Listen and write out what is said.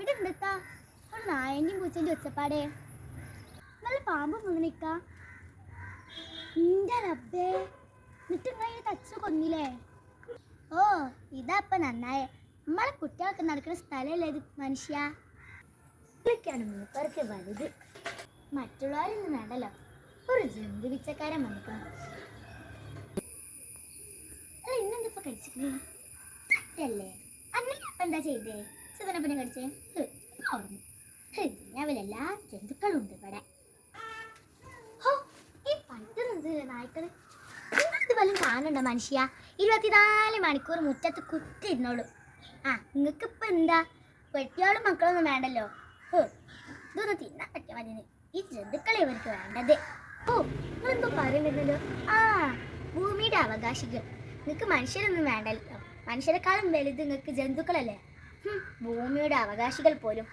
എവിടെ ഉണ്ടെത്താ ഒരു നായന്റെയും പൂച്ചന്റെ ഒച്ചപ്പാടേ നല്ല പാമ്പ് മുന്നിക്ക നിന്റെ റബ്ബേ എന്നിട്ട് നിങ്ങളെ തച്ചു കൊന്നില്ലേ? ഓ ഇതപ്പ നന്നായേ. നമ്മളെ കുട്ടികൾക്ക് നടക്കുന്ന സ്ഥലമല്ലേ ഇത് മനുഷ്യ. ഇതൊക്കെയാണ് മൂപ്പർക്ക് വലുത്. മറ്റുള്ളവരൊന്നും വേണ്ടല്ലോ. ഒരു ജന്തു പിച്ചക്കാരൻ വന്നിക്കണം. അല്ല ഇന്നെന്തിപ്പോ കഴിച്ചിട്ടേ അല്ലേ? അന്നപ്പ എന്താ ചെയ്തേ? സുഖനപ്പനെ കടിച്ചേ ഓർമ്മ. അവലെല്ലാ ജന്തുക്കളും ഉണ്ട് ഇവിടെ. ഈ പറ്റുന്നത് നായ്ക്കള് ഇത് വല്ലതും കാണണ്ട മനുഷ്യ. 24 മണിക്കൂർ മുറ്റത്ത് കുത്തിരുന്നോളൂ. നിങ്ങൾക്ക് ഇപ്പൊ എന്താ പെട്ടിയോളും മക്കളൊന്നും വേണ്ടല്ലോ. ഇതൊന്നും തിന്നാൻ പറ്റിയ മതി. ഈ ജന്തുക്കളെ ഇവർക്ക് വേണ്ടത്. നിങ്ങളെന്തോ പറയുന്നുണ്ടല്ലോ. ഭൂമിയുടെ അവകാശികൾ. നിങ്ങൾക്ക് മനുഷ്യരൊന്നും വേണ്ടല്ലോ. മനുഷ്യരെക്കാളും വലുത് നിങ്ങൾക്ക് ജന്തുക്കളല്ലേ. ഭൂമിയുടെ അവകാശികൾ പോലും